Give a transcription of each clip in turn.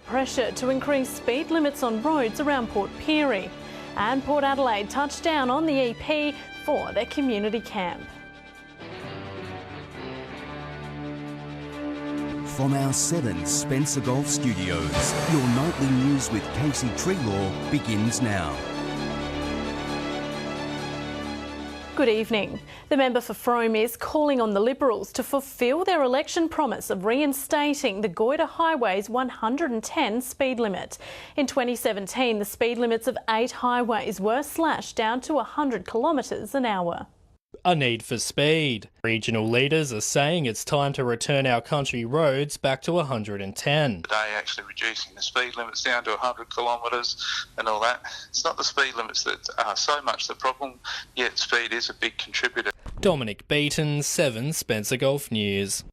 Pressure to increase speed limits on roads around Port Pirie. And Port Adelaide touched down on the EP for their community camp. From our 7 Spencer Golf Studios, your nightly news with Treloar begins now. Good evening. The member for Frome is calling on the Liberals to fulfil their election promise of reinstating the Goyder Highway's 110 speed limit. In 2017, the speed limits of 8 highways were slashed down to 100 kilometres an hour. A need for speed. Regional leaders are saying it's time to return our country roads back to 110. Today, actually reducing the speed limits down to 100 kilometres and all that. It's not the speed limits that are so much the problem, yet speed is a big contributor. Dominic Beaton, 7 Spencer Golf News.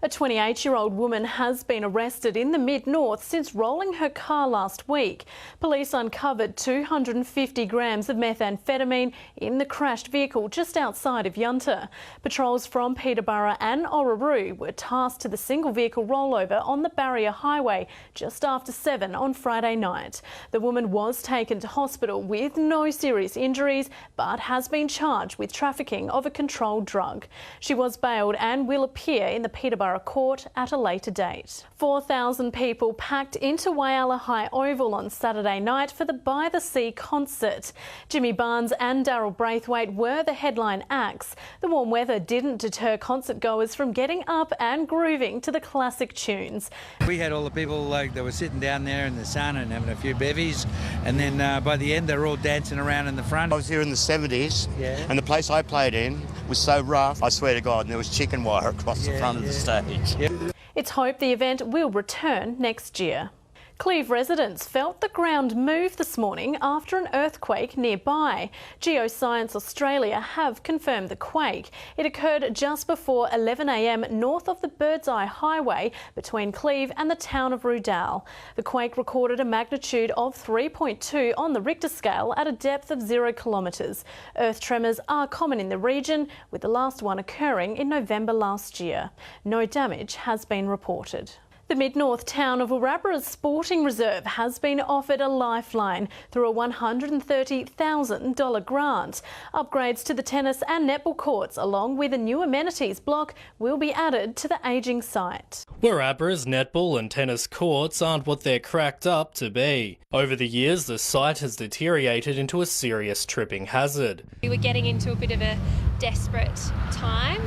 A 28-year-old woman has been arrested in the mid-north since rolling her car last week. Police uncovered 250 grams of methamphetamine in the crashed vehicle just outside of Yunta. Patrols from Peterborough and Orroroo were tasked to the single vehicle rollover on the Barrier Highway just after 7 on Friday night. The woman was taken to hospital with no serious injuries but has been charged with trafficking of a controlled drug. She was bailed and will appear in the Peterborough Court at a later date. 4,000 people packed into Whyalla High Oval on Saturday night for the By the Sea concert. Jimmy Barnes and Daryl Braithwaite were the headline acts. The warm weather didn't deter concert goers from getting up and grooving to the classic tunes. We had all the people that were sitting down there in the sun and having a few bevies, and then by the end they were all dancing around in the front. I was here in the 70s, yeah. And the place I played in was so rough, I swear to God, and there was chicken wire across the front of the stage. Yep. It's hoped the event will return next year. Cleve residents felt the ground move this morning after an earthquake nearby. Geoscience Australia have confirmed the quake. It occurred just before 11 a.m. north of the Birdseye Highway between Cleve and the town of Rudall. The quake recorded a magnitude of 3.2 on the Richter scale at a depth of 0 kilometres. Earth tremors are common in the region, with the last one occurring in November last year. No damage has been reported. The mid-north town of Wiradjuri's Sporting Reserve has been offered a lifeline through a $130,000 grant. Upgrades to the tennis and netball courts, along with a new amenities block, will be added to the ageing site. Wiradjuri's netball and tennis courts aren't what they're cracked up to be. Over the years, the site has deteriorated into a serious tripping hazard. We were getting into a bit of a desperate time,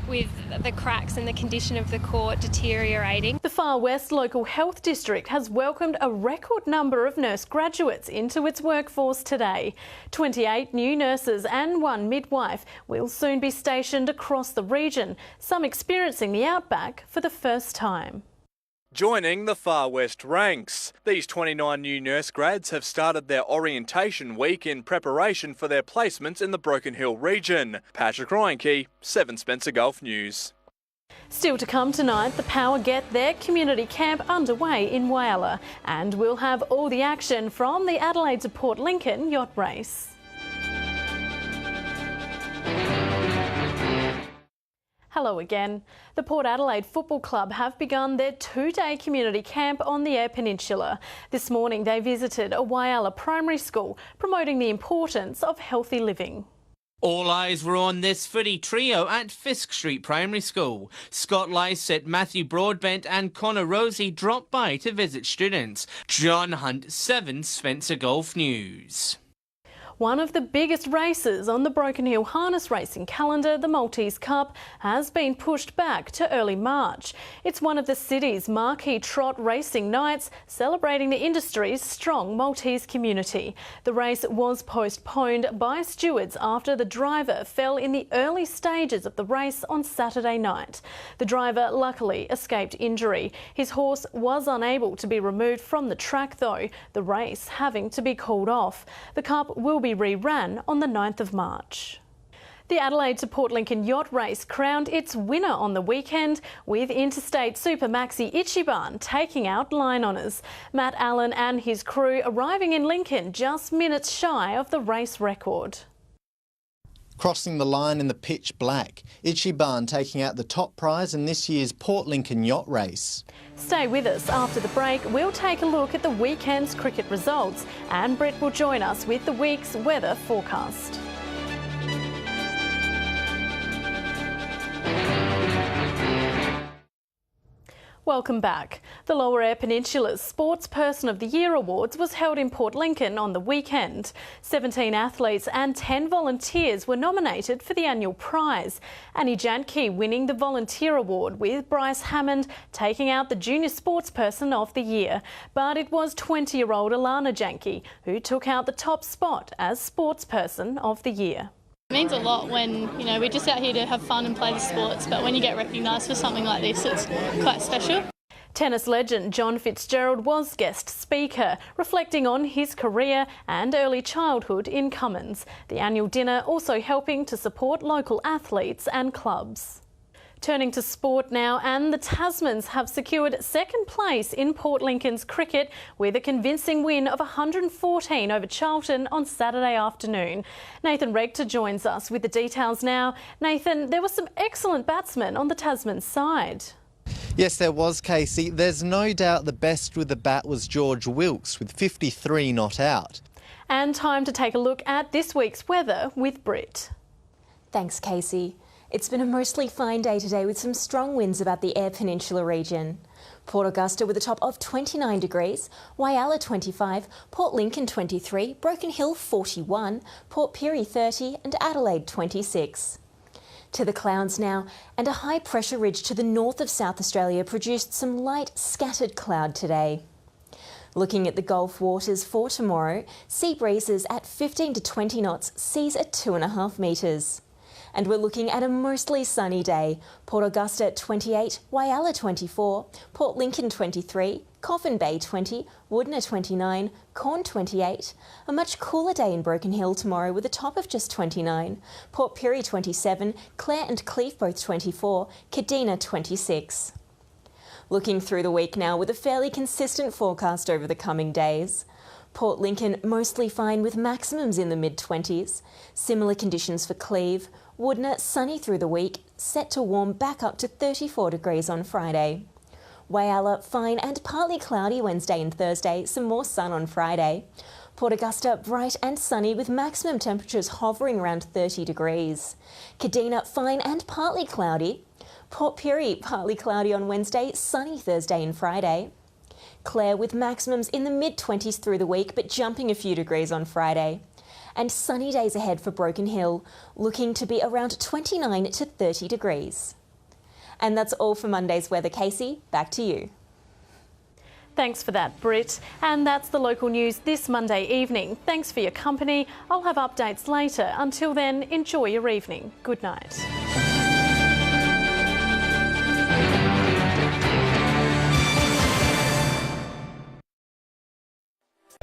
with the cracks and the condition of the court deteriorating. The Far West Local Health District has welcomed a record number of nurse graduates into its workforce today. 28 new nurses and 1 midwife will soon be stationed across the region, some experiencing the outback for the first time. Joining the Far West ranks, these 29 new nurse grads have started their orientation week in preparation for their placements in the Broken Hill region. Patrick Ryanke, 7 Spencer Golf News. Still to come tonight, the Power get their community camp underway in Whyalla, and we'll have all the action from the Adelaide to Port Lincoln yacht race. Hello again. The Port Adelaide Football Club have begun their 2-day community camp on the Eyre Peninsula. This morning they visited a Whyalla primary school, promoting the importance of healthy living. All eyes were on this footy trio at Fisk Street Primary School. Scott Lysett, Matthew Broadbent and Connor Rosie dropped by to visit students. John Hunt, 7 Spencer Golf News. One of the biggest races on the Broken Hill harness racing calendar, the Maltese Cup, has been pushed back to early March. It's one of the city's marquee trot racing nights, celebrating the industry's strong Maltese community. The race was postponed by stewards after the driver fell in the early stages of the race on Saturday night. The driver luckily escaped injury. His horse was unable to be removed from the track though, the race having to be called off. The Cup will be re-ran on the 9th of March. The Adelaide to Port Lincoln yacht race crowned its winner on the weekend, with Interstate Super Maxi Ichiban taking out line honours. Matt Allen and his crew arriving in Lincoln just minutes shy of the race record. crossing the line in the pitch black. Ichiban taking out the top prize in this year's Port Lincoln yacht race. Stay with us. After the break, we'll take a look at the weekend's cricket results, and Britt will join us with the week's weather forecast. Welcome back. The Lower Eyre Peninsula's Sports Person of the Year Awards was held in Port Lincoln on the weekend. 17 athletes and 10 volunteers were nominated for the annual prize. Annie Jantke winning the Volunteer Award, with Bryce Hammond taking out the Junior Sports Person of the Year. But it was 20-year-old Alana Jantke who took out the top spot as Sports Person of the Year. It means a lot when, we're just out here to have fun and play the sports, but when you get recognised for something like this, it's quite special. Tennis legend John Fitzgerald was guest speaker, reflecting on his career and early childhood in Cummins. The annual dinner also helping to support local athletes and clubs. Turning to sport now, and the Tasmans have secured second place in Port Lincoln's cricket with a convincing win of 114 over Charlton on Saturday afternoon. Nathan Regter joins us with the details now. Nathan, there were some excellent batsmen on the Tasman side. Yes, there was, Casey. There's no doubt the best with the bat was George Wilkes with 53 not out. And time to take a look at this week's weather with Britt. Thanks, Casey. It's been a mostly fine day today with some strong winds about the Eyre Peninsula region. Port Augusta with a top of 29 degrees, Whyalla 25, Port Lincoln 23, Broken Hill 41, Port Pirie 30 and Adelaide 26. To the clouds now, and a high pressure ridge to the north of South Australia produced some light scattered cloud today. Looking at the Gulf waters for tomorrow, sea breezes at 15 to 20 knots, seas at 2.5 metres. And we're looking at a mostly sunny day. Port Augusta 28, Whyalla 24, Port Lincoln 23, Coffin Bay 20, Woodner 29, Corn 28. A much cooler day in Broken Hill tomorrow with a top of just 29, Port Pirie 27, Clare and Cleeve both 24, Kadina 26. Looking through the week now with a fairly consistent forecast over the coming days. Port Lincoln mostly fine with maximums in the mid-20s. Similar conditions for Cleeve. Woodner sunny through the week, set to warm back up to 34 degrees on Friday. Whyalla fine and partly cloudy Wednesday and Thursday, some more sun on Friday. Port Augusta bright and sunny with maximum temperatures hovering around 30 degrees. Kadina fine and partly cloudy. Port Pirie partly cloudy on Wednesday, sunny Thursday and Friday. Clare with maximums in the mid-20s through the week, but jumping a few degrees on Friday. And sunny days ahead for Broken Hill, looking to be around 29 to 30 degrees. And that's all for Monday's weather. Casey, back to you. Thanks for that, Britt. And that's the local news this Monday evening. Thanks for your company. I'll have updates later. Until then, enjoy your evening. Good night.